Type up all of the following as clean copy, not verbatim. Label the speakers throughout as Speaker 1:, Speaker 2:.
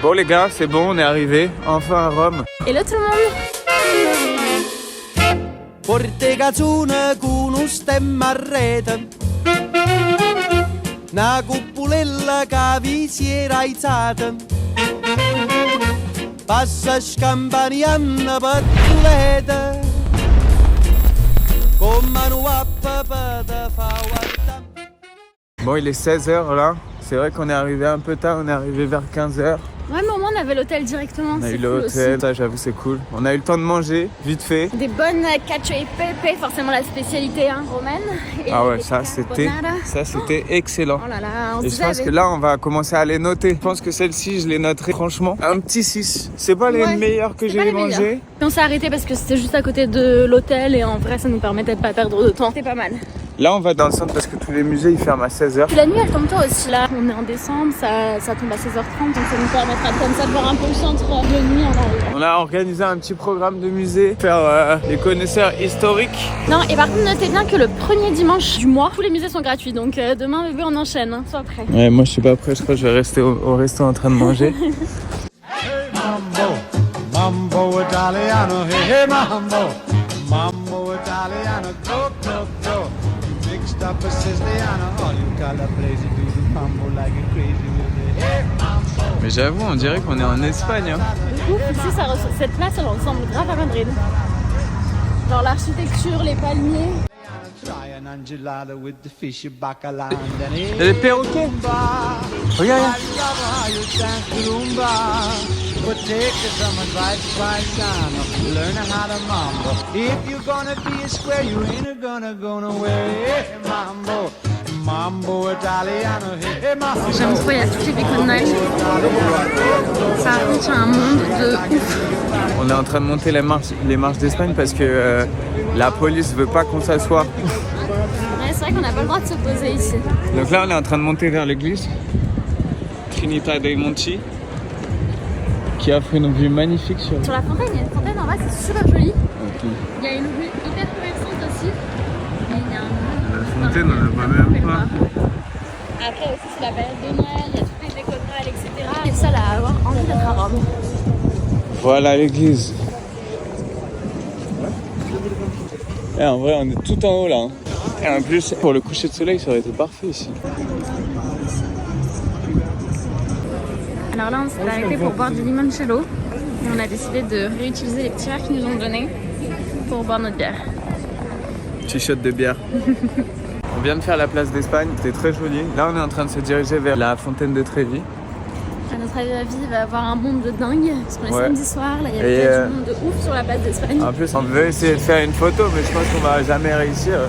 Speaker 1: Bon les gars, c'est bon, on est arrivé, enfin à Rome.
Speaker 2: Hello tout le monde.
Speaker 3: Portegazzone con un stemma a rete, una cupolella che vi si era alzata, passa scampanianna pattuleta, con mano a papà da fa guarda.
Speaker 1: Bon, il est 16h là, c'est vrai qu'on est arrivé un peu tard, on est arrivé vers 15h.
Speaker 2: Ouais, mais au moins on avait l'hôtel directement.
Speaker 1: On a eu
Speaker 2: cool
Speaker 1: l'hôtel,
Speaker 2: aussi.
Speaker 1: ça j'avoue c'est cool. On a eu le temps de manger, vite fait.
Speaker 2: Des bonnes cacio e pepe, forcément la spécialité romaine. Et
Speaker 1: Ah ouais,
Speaker 2: des
Speaker 1: ça c'était excellent.
Speaker 2: Oh là là, on
Speaker 1: Et
Speaker 2: se
Speaker 1: je pense
Speaker 2: disait
Speaker 1: que là on va commencer à les noter. Je pense que celle-ci je les noterai franchement un petit 6. C'est pas les meilleurs que j'ai mangés.
Speaker 2: On s'est arrêté parce que c'était juste à côté de l'hôtel et en vrai ça nous permettait de pas perdre de temps. C'était pas mal.
Speaker 1: Là on va dans le centre parce que tous les musées ils ferment à 16h.
Speaker 2: Puis la nuit elle tombe tôt aussi là. On est en décembre, ça tombe à 16h30 donc ça nous permettra comme ça de voir un peu le centre de nuit en arrivant.
Speaker 1: On a organisé un petit programme de musée, faire les connaisseurs historiques.
Speaker 2: Non, et par contre notez bien que le premier dimanche du mois, tous les musées sont gratuits donc demain bébé on enchaîne, hein. Sois prêt.
Speaker 1: Ouais, moi je suis pas prêt, je crois que je vais rester au resto en train de manger.
Speaker 3: Mambo Italiano, hey mambo, mambo Italiano, go go go. Mixed up a Siciliano, all you Calabrese do the mambo like a crazy with it. Hey mambo.
Speaker 1: Mais j'avoue, on dirait qu'on est en Espagne. Hein.
Speaker 2: Ouf, ici, cette place, elle ressemble grave à Madrid. Genre l'architecture, les palmiers.
Speaker 3: Try an gelato with the fish bacala and then
Speaker 1: Il y a des perroquets. Regarde.
Speaker 3: but take some advice by Chano. Learn how to mambo. If you're gonna be a square, you ain't gonna go nowhere. Hey, mambo, mambo Italiano. Hey, mambo.
Speaker 2: J'aime trop, il y a toutes les décos de Noël. Ça raconte un monde de ouf.
Speaker 1: On est en train de monter les marches d'Espagne parce que la police veut pas qu'on s'assoie.
Speaker 2: Ouais, c'est vrai qu'on n'a pas le droit de se poser ici.
Speaker 1: Donc là, on est en train de monter vers l'église Trinità dei Monti, qui offre une vue magnifique sur.
Speaker 2: Sur la fontaine, il y a une fontaine en bas, c'est super joli.
Speaker 1: Okay.
Speaker 2: Il y a une rue hyper commerçante aussi. Et il y a un...
Speaker 1: La fontaine, on la voit même pas.
Speaker 2: Après aussi, c'est la période de Noël, il y a toutes les décos de Noël, etc. Et ça, là, avoir envie d'être à Rome.
Speaker 1: Voilà l'église. Et en vrai, on est tout en haut là. Hein. Et en plus, pour le coucher de soleil, ça aurait été parfait ici.
Speaker 2: Alors là, on s'est arrêté pour boire du limoncello. Et on a décidé de réutiliser les petits verres qu'ils nous ont donnés pour boire notre bière.
Speaker 1: Petit shot de bière. On vient de faire la place d'Espagne, c'était très joli. Là, on est en train de se diriger vers la fontaine de Trévi.
Speaker 2: À notre avis, il va y avoir un monde de dingue. Parce qu'on est samedi soir, là, il y a
Speaker 1: Et
Speaker 2: peut-être du monde de ouf sur la place d'Espagne.
Speaker 1: En plus, on veut essayer de faire une photo, mais je pense qu'on va jamais réussir.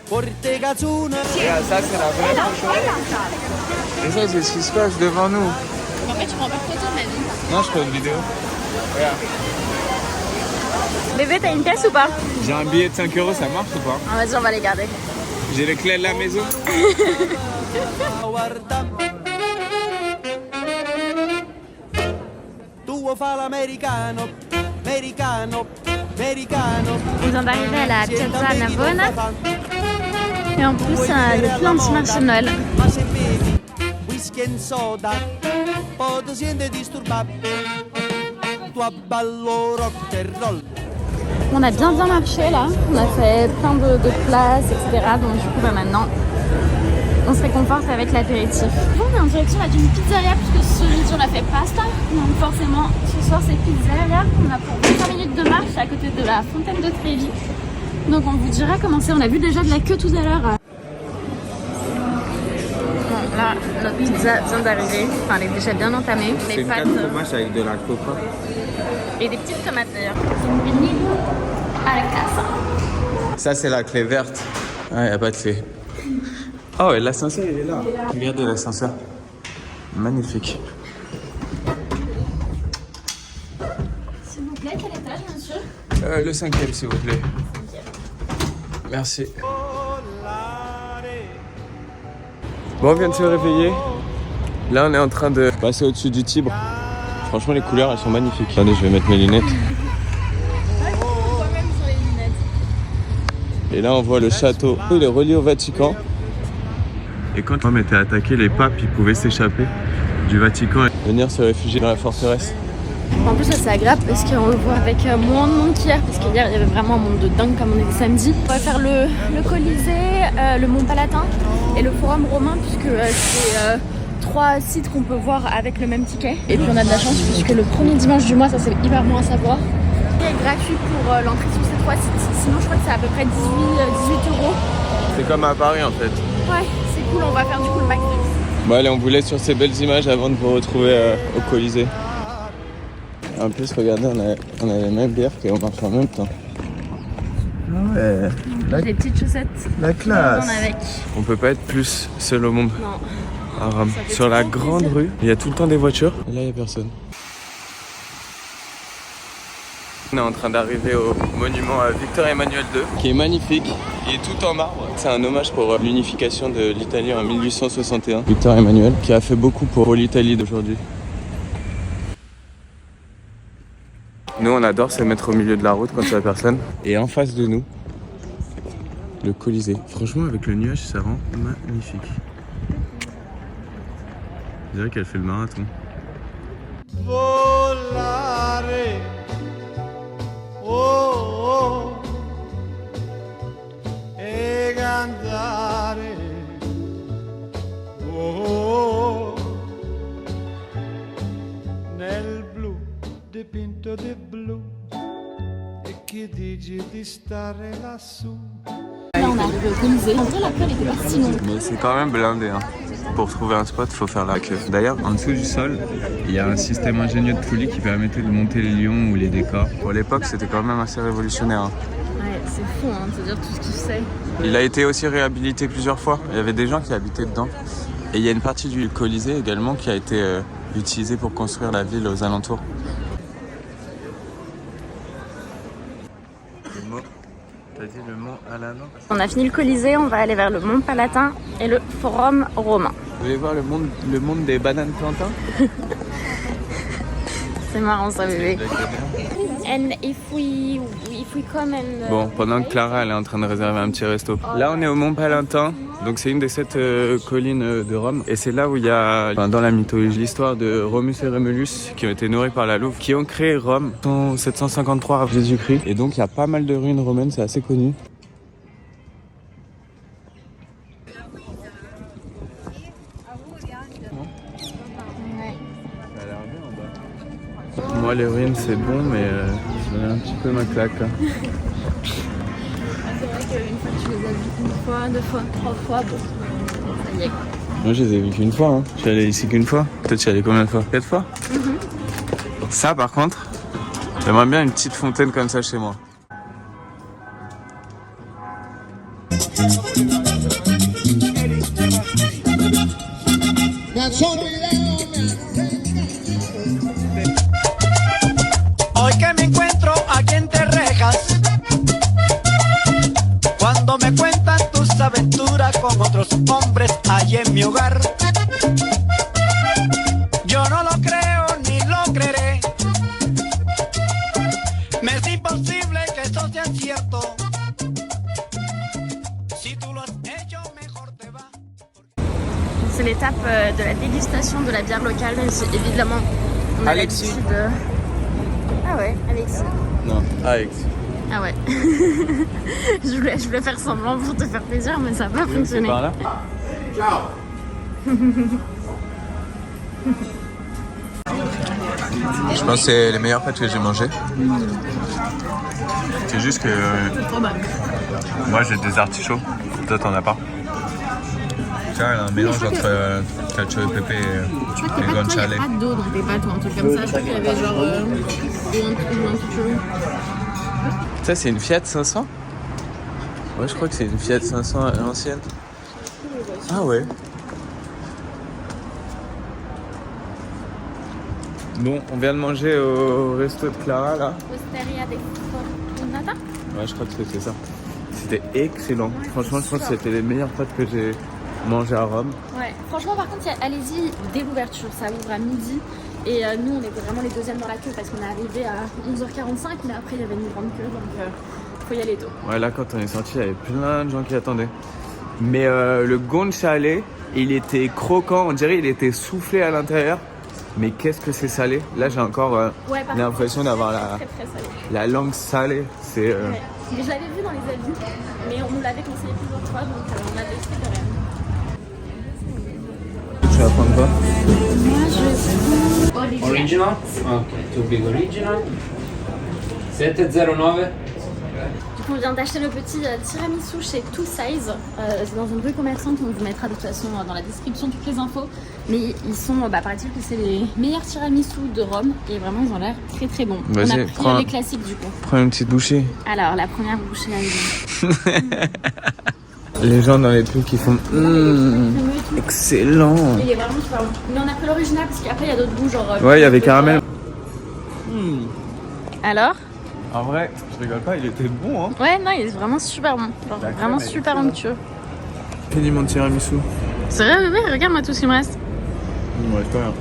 Speaker 3: Portegazzone.
Speaker 1: Regarde, ça c'est la vraie photo. Et ça, c'est ce qui se passe devant nous.
Speaker 2: En fait, tu prends pas de photo, ma vie.
Speaker 1: Non, je fais une vidéo. Regarde.
Speaker 2: Bébé, t'as une pièce ou pas?
Speaker 1: J'ai un billet de 5 €, ça marche ou pas?
Speaker 2: Ah, vas-y, on va les garder.
Speaker 1: J'ai les clés de la maison.
Speaker 3: Tuo fa l'americano, americano, americano.
Speaker 2: On vient d'arriver à la Piazza Navona. Et en plus, il y a plein de petits marchés de Noël.
Speaker 3: Ma se bevi whisky and soda, poi ti senti disturbato. Tu ballo rock and roll.
Speaker 2: On a bien marché là. On a fait plein de places, etc. Donc du coup, maintenant, on se réconforte avec l'apéritif. On est en direction d'une pizzeria puisque ce midi on a fait pasta. Donc forcément, ce soir c'est pizzeria. On a pour 25 minutes de marche à côté de la fontaine de Trévi. Donc on vous dira comment c'est. On a vu déjà de la queue tout à l'heure. Bon, là, notre pizza vient d'arriver. Enfin, elle est déjà bien entamée. Les pâtes
Speaker 1: avec de la coca.
Speaker 2: et des petites tomates d'ailleurs. C'est une ligne à la casa.
Speaker 1: Ça, c'est la clé verte. Ah, y a pas de clé. Oh, et l'ascenseur, il est là. Regardez l'ascenseur. Magnifique.
Speaker 2: S'il vous plaît, quel étage, monsieur?
Speaker 1: Le 5e, s'il vous plaît. Merci. Bon, on vient de se réveiller. Là, on est en train de passer au-dessus du Tibre. Franchement, les couleurs, elles sont magnifiques. Attendez, je vais mettre mes lunettes.
Speaker 2: Moi-même sur les lunettes.
Speaker 1: Et là, on voit le château. Il est relié au Vatican. Et quand Rome était attaqué, les papes ils pouvaient s'échapper du Vatican et venir se réfugier dans la forteresse.
Speaker 2: En plus, c'est agréable parce qu'on le voit avec moins de monde qu'hier. Parce qu'hier, il y avait vraiment un monde de dingue comme on était samedi. On va faire le Colisée, le Mont Palatin et le Forum romain, puisque c'est 3 sites qu'on peut voir avec le même ticket. Et puis on a de la chance puisque le premier dimanche du mois, ça c'est hyper bon à savoir, est gratuit pour l'entrée sur ces 3 sites. Sinon, je crois que c'est à peu près 18 €.
Speaker 1: C'est comme à Paris en fait.
Speaker 2: Ouais, c'est cool, on va faire du coup le max de visite.
Speaker 1: Bon allez, on vous laisse sur ces belles images avant de vous retrouver au Colisée. En plus, regardez, on a les mêmes bières et on marche en même temps. Ah ouais,
Speaker 2: Des petites chaussettes.
Speaker 1: la classe.
Speaker 2: Avec.
Speaker 1: On peut pas être plus seul au monde
Speaker 2: Non.
Speaker 1: à Rome. Sur la grande rue, il y a tout le temps des voitures. Et là, il y a personne. On est en train d'arriver au monument à Victor Emmanuel II, qui est magnifique. Il est tout en marbre. C'est un hommage pour l'unification de l'Italie en 1861. Victor Emmanuel, qui a fait beaucoup pour l'Italie d'aujourd'hui. Nous, on adore se mettre au milieu de la route quand il n'y a personne. Et en face de nous, le Colisée. Franchement, avec le nuage, ça rend magnifique. Je dirais qu'elle fait le marathon.
Speaker 3: Volare, oh, oh, e cantare, oh, nel blu dipinto di blu, e chi dici di stare lassù?
Speaker 2: Là, on est arrivé au Colisée. En vrai, la queue, elle était pas si longue.
Speaker 1: Mais c'est quand même blindé. Hein. Pour trouver un spot, il faut faire la queue. D'ailleurs, en dessous du sol, il y a un système ingénieux de poulies qui permettait de monter les lions ou les décors. Pour l'époque, c'était quand même assez révolutionnaire. Hein.
Speaker 2: Ouais, c'est fou, hein, de se dire tout ce qu'il sait.
Speaker 1: Il a été aussi réhabilité plusieurs fois. Il y avait des gens qui habitaient dedans. Et il y a une partie du Colisée également qui a été utilisée pour construire la ville aux alentours. T'as dit le mont Alano?
Speaker 2: On a fini le Colisée, on va aller vers le Mont Palatin et le Forum romain.
Speaker 1: Vous voulez voir le monde des bananes plantains?
Speaker 2: C'est marrant ça, bébé. And if we come and...
Speaker 1: Bon, pendant que Clara elle est en train de réserver un petit resto. Là, on est au Mont Palatin. Donc c'est une des 7 collines de Rome. Et c'est là où il y a, dans la mythologie, l'histoire de Romulus et Rémulus qui ont été nourris par la louve, qui ont créé Rome en 753 avant Jésus-Christ. Et donc il y a pas mal de ruines romaines, c'est assez connu. Moi les ruines c'est bon, mais je donne un petit peu ma claque. Hein.
Speaker 2: C'est vrai qu'une fois tu les as vus 1 fois, 2 fois, 3 fois, bon, ça y est.
Speaker 1: Moi je les ai vus qu'une fois, hein. Je suis allé ici qu'une fois. Toi tu y allé combien de fois? 4 fois? Ça par contre, j'aimerais bien une petite fontaine comme ça chez moi.
Speaker 3: Hoy que me encuentro aquí en Terrejas, cuando me cuentan tus aventuras con otros hombres allí en mi hogar, yo no lo creo ni lo creeré, me es imposible que eso sea cierto, si tú lo has hecho mejor te va.
Speaker 2: C'est l'étape de la dégustation de la bière locale. Évidemment, on a
Speaker 1: Alexis.
Speaker 2: l'habitude. Ah ouais, Alexis.
Speaker 1: Non, Alex.
Speaker 2: Ah ouais. je voulais faire semblant pour te faire plaisir, mais ça n'a pas
Speaker 1: C'est
Speaker 2: fonctionné.
Speaker 1: par là? Je pense que c'est les meilleures pâtes que j'ai mangées. C'est juste que moi j'ai des artichauts, toi t'en as pas. Tiens, elle a un mélange entre cacio e pepe
Speaker 2: Je crois que
Speaker 1: et guanciale.
Speaker 2: il n'y a pas d'eau dans tes pâtes ou un truc comme ça. Je crois qu'il y avait genre un truc chaud.
Speaker 1: Ça c'est une Fiat 500? Ouais, je crois que c'est une Fiat 500 à l'ancienne. Ah ouais. Bon, on vient de manger au resto de Clara là.
Speaker 2: Osteria de Fortunata.
Speaker 1: Ouais, je crois que c'était ça. C'était excellent. Franchement, je pense que c'était les meilleures pâtes que j'ai mangées à Rome.
Speaker 2: Ouais, franchement, par contre, allez-y dès l'ouverture. Ça ouvre à midi. Et nous, on était vraiment les deuxièmes dans la queue parce qu'on est arrivé à 11h45. Mais après, il y avait une grande queue. Donc, faut y aller tôt.
Speaker 1: Ouais, là, quand on est sorti, il y avait plein de gens qui attendaient. Mais le guanciale, Il était croquant, on dirait il était soufflé à l'intérieur. Mais qu'est-ce que c'est salé. Là j'ai encore l'impression d'avoir la langue salée. C'est,
Speaker 2: Ouais. Mais je l'avais vu dans les avis, mais on nous l'avait conseillé plusieurs fois, donc on a testé quand même.
Speaker 1: Tu vas prendre quoi?
Speaker 2: Moi je
Speaker 4: Original? Ok, too big original. 709.
Speaker 2: Du coup, on vient d'acheter le petit tiramisu chez Two Size. C'est dans une rue commerçante, on vous mettra de toute façon dans la description toutes les infos. Mais ils sont, paraît-il que c'est les meilleurs tiramisu de Rome et vraiment ils ont l'air très très bons. On a
Speaker 1: Vas-y,
Speaker 2: pris les classiques du coup.
Speaker 1: Prends une petite bouchée.
Speaker 2: Alors, la première bouchée arrive.
Speaker 1: Les gens dans les trucs qui font excellent.
Speaker 2: Il est vraiment super bon. Mais on a pris l'original parce qu'après il y a d'autres goûts genre.
Speaker 1: Ouais, il y avait caramel.
Speaker 2: Alors?
Speaker 1: En vrai, je rigole pas, il était bon, hein.
Speaker 2: Ouais, non, il est vraiment super bon. Genre,
Speaker 1: La
Speaker 2: vraiment
Speaker 1: crème,
Speaker 2: super
Speaker 1: elle est
Speaker 2: onctueux.
Speaker 1: Fini mon tiramisu.
Speaker 2: C'est vrai, bébé, regarde-moi tout ce qu'il me reste.
Speaker 1: Il me reste pas rien.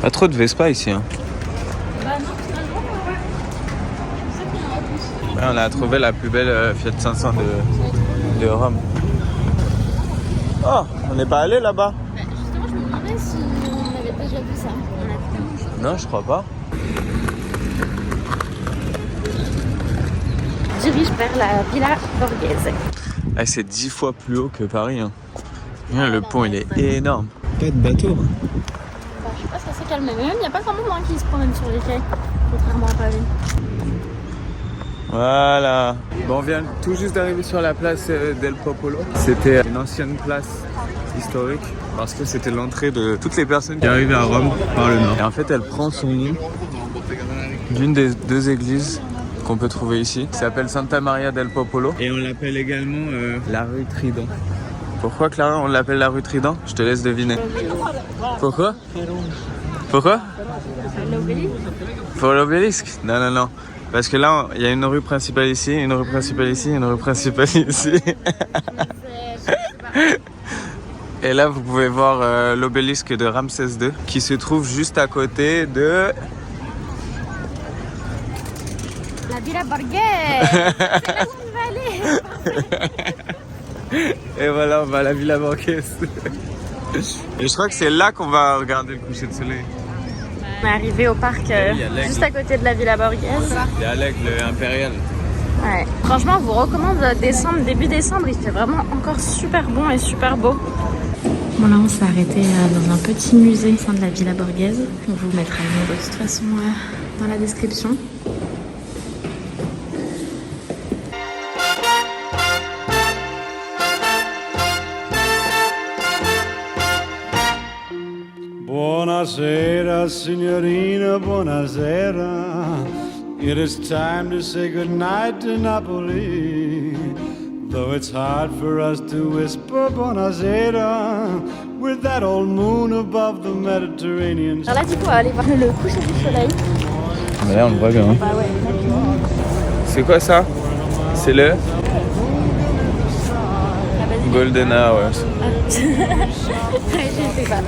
Speaker 1: Pas trop de Vespa ici, hein.
Speaker 2: Bah non, finalement, ouais. C'est ça qu'il y en a plus.
Speaker 1: Ouais, on a trouvé la plus belle Fiat 500 de Rome. Oh, on n'est pas allé là-bas?
Speaker 2: Bah, justement, je me demandais si on avait déjà vu ça. On a tellement de choses.
Speaker 1: Non, je crois pas.
Speaker 2: On dirige vers la Villa Borghese.
Speaker 1: Ah, c'est 10 fois plus haut que Paris, hein. Regarde, le pont, il est énorme. Pas de bateau.
Speaker 2: Bah, je sais pas, ça s'est calmé. Mais même, il n'y a pas grand monde qui se promène sur les quais, contrairement à Paris.
Speaker 1: Voilà. Bon, on vient tout juste d'arriver sur la place del Popolo. C'était une ancienne place historique parce que c'était l'entrée de toutes les personnes qui arrivaient à Rome par le nord. Et en fait, elle prend son nom d'une des deux églises qu'on peut trouver ici, qui s'appelle Santa Maria del Popolo. Et on l'appelle également la rue Trident. Pourquoi, Clara, on l'appelle la rue Trident? Je te laisse deviner. Pourquoi? Pourquoi? Pour l'obélisque? Non, non, non. Parce que là, il y a une rue principale ici, une rue principale ici, une rue principale ici. Et là, vous pouvez voir l'obélisque de Ramsès II, qui se trouve juste à côté de...
Speaker 2: La Villa Borghese. C'est là où on va aller.
Speaker 1: Et voilà, on va à la Villa Borghese. Et je crois que c'est là qu'on va regarder le coucher de soleil.
Speaker 2: On est arrivé au parc juste à côté de la Villa Borghese.
Speaker 1: Il y a l'aigle impérial.
Speaker 2: Ouais. Franchement, on vous recommande décembre, début décembre, il fait vraiment encore super bon et super beau. Bon, là, on s'est arrêté dans un petit musée au sein de la Villa Borghese. On vous mettra le nom de toute façon dans la description.
Speaker 3: Buonasera, signorina, buonasera. It is time to say goodnight to Napoli. Though it's hard for us to whisper buonasera with that old moon above the Mediterranean.
Speaker 2: Alors là, du coup, on va aller voir le coucher du soleil.
Speaker 1: Là, on le voit bien.
Speaker 2: Bah ouais,
Speaker 1: C'est quoi ça? C'est le Golden Hours.
Speaker 2: je sais pas.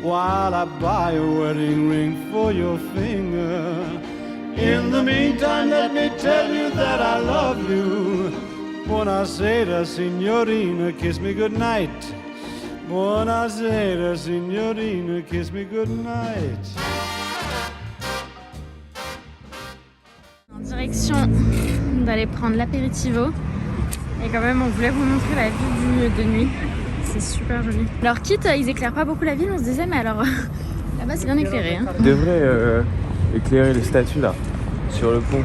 Speaker 3: While I buy a wedding ring for your finger. In the meantime, let me tell you that I love you. Buonasera, signorina, kiss me goodnight. Buonasera, signorina, kiss me goodnight.
Speaker 2: En direction d'aller prendre l'apéritivo. Et quand même, on voulait vous montrer la vue de nuit. C'est super joli. Alors, quitte, ils éclairent pas beaucoup la ville, on se disait, mais alors là-bas, c'est bien éclairé. Hein.
Speaker 1: Ils devraient éclairer les statues là, sur le pont.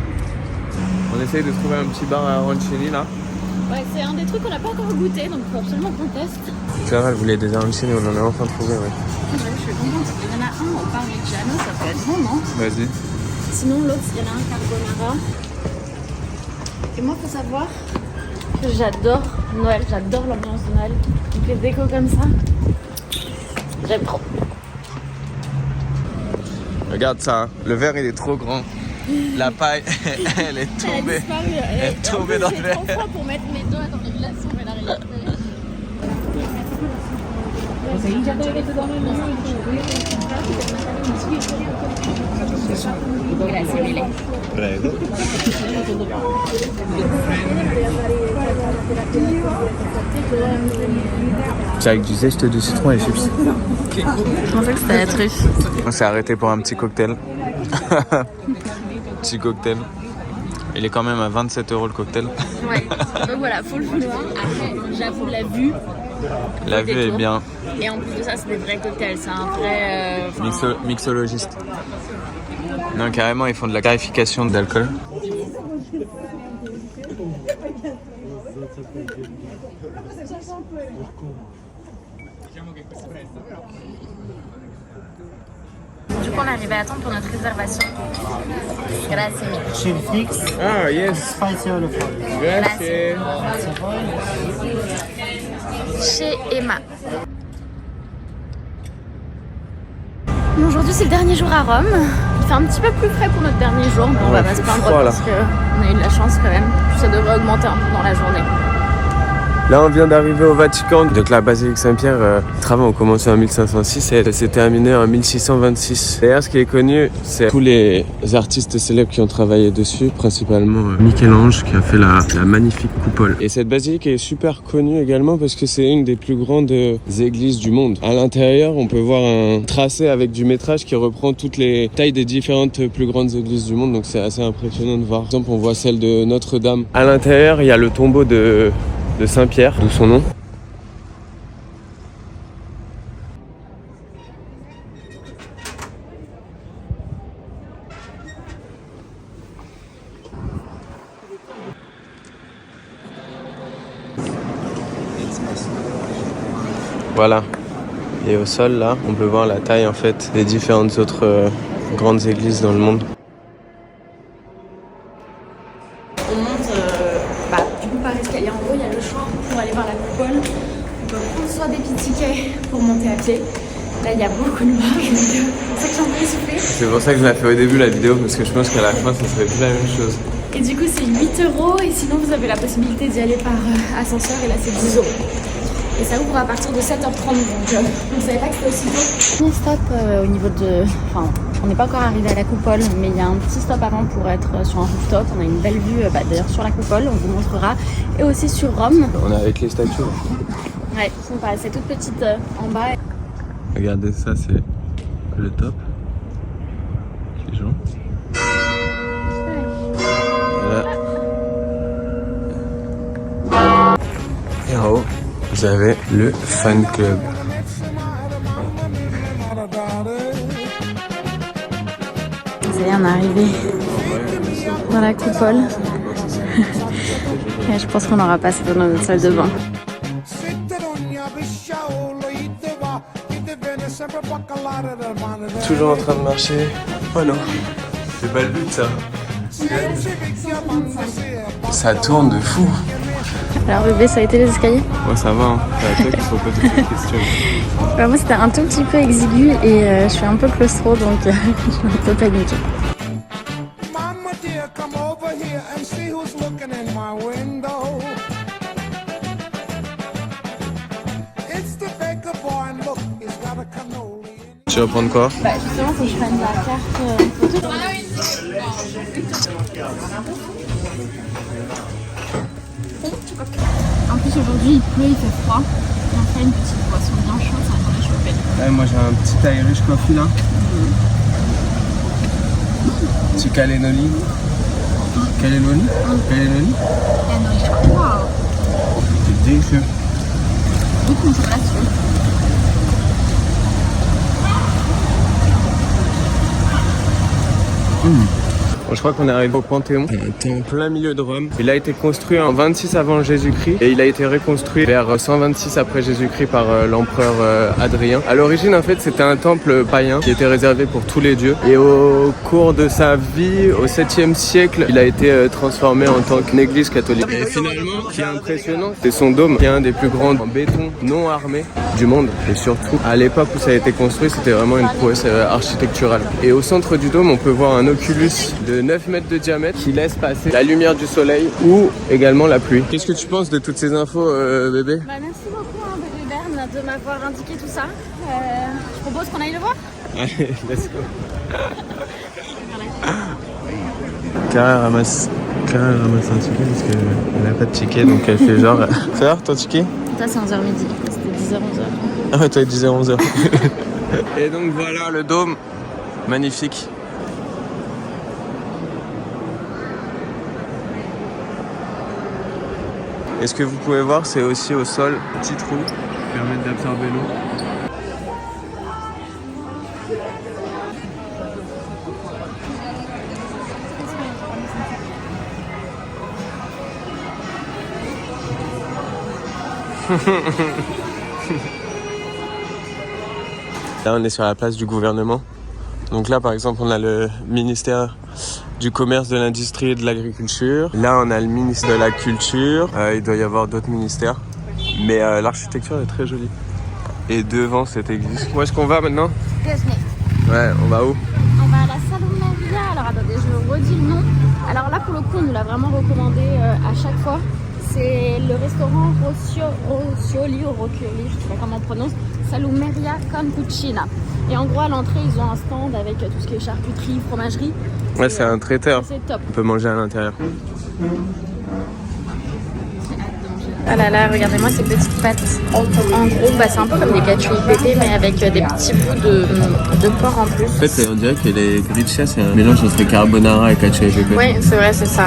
Speaker 1: On essaye de trouver un petit bar à arancini là.
Speaker 2: Ouais, c'est un des trucs qu'on n'a pas encore goûté, donc il faut absolument qu'on teste.
Speaker 1: Clara, elle voulait des arancini, on en a enfin trouvé, ouais.
Speaker 2: Je suis contente. Il y en a un au Parmigiano, ça peut être bon, non?
Speaker 1: Vas-y.
Speaker 2: Sinon, l'autre, il y en a un carbonara. Et moi, faut savoir que j'adore Noël, j'adore l'ambiance de Noël. Donc les décos comme ça, j'aime trop.
Speaker 1: Regarde ça, hein. Le verre il est trop grand. La paille, elle est tombée.
Speaker 2: Elle
Speaker 1: est tombée dans le verre.
Speaker 2: J'ai trop froid pour mettre mes doigts dans les glaçons, mais la réalité. Grazie mille.
Speaker 1: Prego. C'est avec du zeste de citron et chips.
Speaker 2: Je pensais que c'était la truffe.
Speaker 1: On s'est arrêté pour un petit cocktail. Petit cocktail. Il est quand même à 27 € le cocktail.
Speaker 2: Ouais, donc voilà, faut le vouloir. Après, j'avoue, la vue.
Speaker 1: La vue est bien.
Speaker 2: Et en plus de ça, c'est des vrais cocktails. C'est un vrai.
Speaker 1: Mixologiste. Non, carrément, ils font de la clarification d'alcool.
Speaker 2: Du coup, on est arrivé à temps pour notre réservation. Grazie mille.
Speaker 3: Chili flakes,
Speaker 1: Ah, yes.
Speaker 3: spicy olive oil.
Speaker 1: Grazie.
Speaker 2: Chez Emma. Aujourd'hui, c'est le dernier jour à Rome. Il fait un petit peu plus frais pour notre dernier jour, mais on va pas se plaindre
Speaker 1: froid, là.
Speaker 2: parce qu'on a eu de la chance quand même. Ça devrait augmenter un peu dans la journée.
Speaker 1: Là, on vient d'arriver au Vatican. Donc la basilique Saint-Pierre, les travaux ont commencé en 1506 et s'est terminé en 1626. D'ailleurs, ce qui est connu, c'est tous les artistes célèbres qui ont travaillé dessus, principalement Michel-Ange qui a fait la magnifique coupole. Et cette basilique est super connue également parce que c'est une des plus grandes églises du monde. À l'intérieur, on peut voir un tracé avec du métrage qui reprend toutes les tailles des différentes plus grandes églises du monde. Donc c'est assez impressionnant de voir. Par exemple, on voit celle de Notre-Dame. À l'intérieur, il y a le tombeau de Saint-Pierre, d'où son nom. Voilà. Et au sol, là, on peut voir la taille en fait des différentes autres grandes églises dans le monde.
Speaker 2: On monte du coup par escalier. En gros, il y a le choix pour aller voir la coupole. On peut prendre soit des petits tickets pour monter à pied. Là, il y a beaucoup de marge, donc c'est pour ça que j'ai un peu essoufflé.
Speaker 1: C'est pour ça que je l'ai fait au début la vidéo, parce que je pense qu'à la fin, ça serait plus la même chose.
Speaker 2: Et du coup, c'est 8 € et sinon, vous avez la possibilité d'y aller par ascenseur et là, c'est 10 €. Et ça ouvre à partir de 7h30, donc on ne savait pas que c'était aussi tôt. Premier stop au niveau de... Enfin, on n'est pas encore arrivé à la coupole, mais il y a un petit stop avant pour être sur un rooftop. On a une belle vue d'ailleurs sur la coupole, on vous montrera. Et aussi sur Rome.
Speaker 1: On est avec les statues.
Speaker 2: Ouais, ils sont pas assez toutes petites en bas.
Speaker 1: Regardez ça, c'est le top. Qui joue. Voilà. Et en haut, vous avez le fan club.
Speaker 2: Ça y est, on est arrivé dans la coupole. Et je pense qu'on aura passé dans notre salle de bain.
Speaker 1: Toujours en train de marcher. Oh non, c'est pas le but ça. Ça tourne de fou.
Speaker 2: Alors bébé, ça a été les escaliers?
Speaker 1: Ouais, ça va, hein. C'est à toi qu'il faut poser toutes les questions.
Speaker 2: Moi c'était un tout petit peu exigu et je suis un peu claustro donc je suis un peu paniquée.
Speaker 1: Tu vas prendre quoi?
Speaker 2: Bah justement faut que je prenne la carte photo. En plus aujourd'hui il pleut, il fait froid. On fait une petite boisson bien chaude, ça va nous réchauffer.
Speaker 1: Ouais, moi j'ai un petit Irish coffee là. Petit cannelloni. Cannelloni? Cannelloni?
Speaker 2: Waouh.
Speaker 1: C'est délicieux.
Speaker 2: Beaucoup de chocolat dessus.
Speaker 1: Bon, je crois qu'on est arrivé au Panthéon, en plein milieu de Rome. Il a été construit en 26 avant Jésus-Christ et il a été reconstruit vers 126 après Jésus-Christ par l'empereur Adrien. À l'origine, en fait, c'était un temple païen qui était réservé pour tous les dieux. Et au cours de sa vie, au 7e siècle, il a été transformé en tant qu'église catholique. Et finalement, ce qui est impressionnant, c'est son dôme, qui est un des plus grands en béton non armé du monde. Et surtout, à l'époque où ça a été construit, c'était vraiment une prouesse architecturale. Et au centre du dôme, on peut voir un oculus de 9 mètres de diamètre qui laisse passer la lumière du soleil ou également la pluie. Qu'est-ce que tu penses de toutes ces infos, bébé?
Speaker 2: Bah, merci beaucoup bébé Berne de m'avoir indiqué tout ça. Je propose qu'on aille le voir.
Speaker 1: Allez, let's go. Clara ramasse un ticket parce qu'elle n'a pas de ticket, donc elle fait genre... Ça va ton ticket?
Speaker 2: Ça c'est 11h midi, c'était 10h, 11h.
Speaker 1: Ah ouais, toi 10h, 11h. Et donc voilà le dôme, magnifique. Et ce que vous pouvez voir, c'est aussi au sol, petit trou qui permettent d'absorber l'eau. Là on est sur la place du gouvernement. Donc là par exemple on a le ministère du commerce, de l'industrie et de l'agriculture. Là on a le ministre de la culture. Il doit y avoir d'autres ministères. Mais l'architecture est très jolie. Et devant cette église. Où est-ce qu'on va maintenant? Ouais, on va où?
Speaker 2: On va à la Salumeria. Alors attendez, je redis le nom. Alors là pour le coup on nous l'a vraiment recommandé à chaque fois. C'est le restaurant Rocioli ou Rocchioli, je sais pas comment on prononce, Salumeria con Cucina. Et en gros à l'entrée ils ont un stand avec tout ce qui est charcuterie, fromagerie.
Speaker 1: Ouais, c'est un traiteur.
Speaker 2: C'est top.
Speaker 1: On peut manger à l'intérieur.
Speaker 2: Ah là là, regardez-moi ces petites pâtes. En gros, bah, c'est un peu comme des cacio e pepe, mais avec des petits bouts de porc en plus.
Speaker 1: En fait, on dirait que les griccia, c'est un mélange entre carbonara et cacio e pepe.
Speaker 2: Oui, c'est vrai, c'est ça.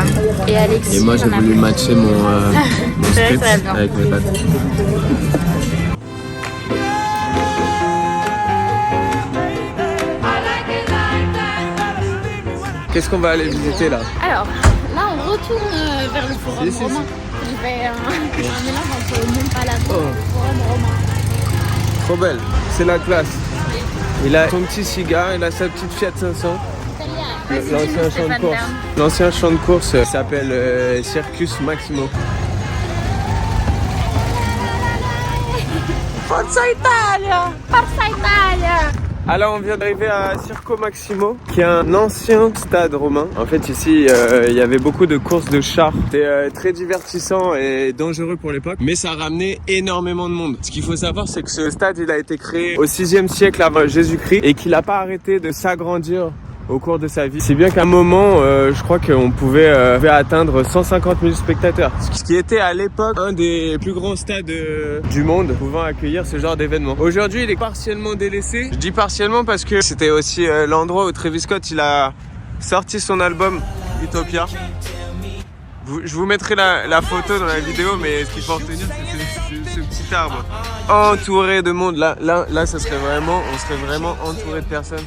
Speaker 2: Et Alexis,
Speaker 1: Et moi, j'ai voulu matcher mon
Speaker 2: C'est vrai que
Speaker 1: spritz
Speaker 2: ça va bien.
Speaker 1: avec mes pâtes. Qu'est-ce qu'on va aller visiter là?
Speaker 2: Alors, là, on retourne vers le forum romain. Je vais un mélange entre Mont Palato et le forum romain.
Speaker 1: Trop belle, c'est la classe. Il a son petit cigare, il a sa petite Fiat 500. L'ancien champ de course. L'ancien champ de course s'appelle Circus Maximo.
Speaker 2: Forza Italia! Forza Italia!
Speaker 1: Alors on vient d'arriver à Circo Maximo, qui est un ancien stade romain. En fait ici il y avait beaucoup de courses de chars. C'était très divertissant et dangereux pour l'époque, mais ça ramenait énormément de monde. Ce qu'il faut savoir, c'est que ce stade il a été créé au 6e siècle avant Jésus-Christ et qu'il n'a pas arrêté de s'agrandir au cours de sa vie. C'est bien qu'à un moment, je crois qu'on pouvait atteindre 150 000 spectateurs. Ce qui était à l'époque un des plus grands stades du monde pouvant accueillir ce genre d'événement. Aujourd'hui, il est partiellement délaissé. Je dis partiellement parce que c'était aussi l'endroit où Travis Scott il a sorti son album Utopia. Je vous mettrai la photo dans la vidéo, mais ce qu'il faut retenir, c'est ce petit arbre entouré de monde. Là, ça serait vraiment, on serait vraiment entouré de personnes.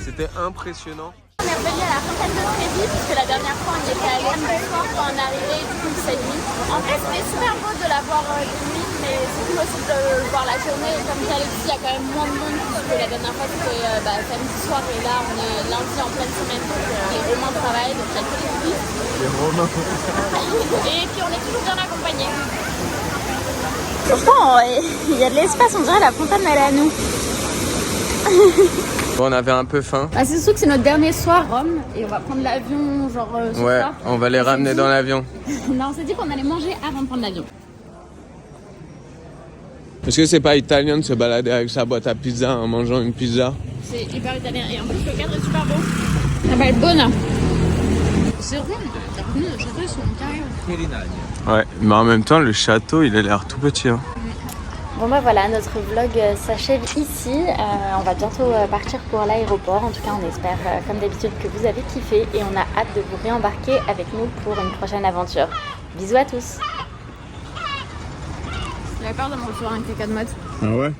Speaker 1: C'était impressionnant.
Speaker 2: On est revenu à la fontaine de Trévi, puisque la dernière fois on y était allé le soir quand on est arrivé, du coup cette nuit. En fait, c'était super beau de la voir de nuit, mais c'est cool aussi de le voir la journée. Et comme j'ai dit, il y a quand même moins de monde, puisque la dernière fois c'était samedi soir, et là on est lundi en pleine semaine, donc les Romains travaillent, donc il y a que les touristes.
Speaker 1: Les Romains.
Speaker 2: Et puis on est toujours bien accompagnés. Pourtant, il y a de l'espace, on dirait la fontaine elle est à nous.
Speaker 1: Bon, on avait un peu faim.
Speaker 2: Bah, c'est sûr que c'est notre dernier soir Rome et on va prendre l'avion genre ce
Speaker 1: Ouais,
Speaker 2: soir.
Speaker 1: on va les ramener dans l'avion.
Speaker 2: Non, on s'est dit qu'on allait manger avant de prendre l'avion.
Speaker 1: Est-ce que c'est pas italien de se balader avec sa boîte à pizza en mangeant une pizza?
Speaker 2: C'est hyper italien et en plus le cadre est super beau. Ça va être bonne. C'est rond, les châteaux ils sont carrés.
Speaker 1: Ouais, mais en même temps, le château, il a l'air tout petit. Hein.
Speaker 2: Bon bah voilà, notre vlog s'achève ici. On va bientôt partir pour l'aéroport. En tout cas, on espère comme d'habitude que vous avez kiffé et on a hâte de vous réembarquer avec nous pour une prochaine aventure. Bisous à tous. J'avais peur de me recevoir avec tes cas de mode.
Speaker 1: Ah ouais?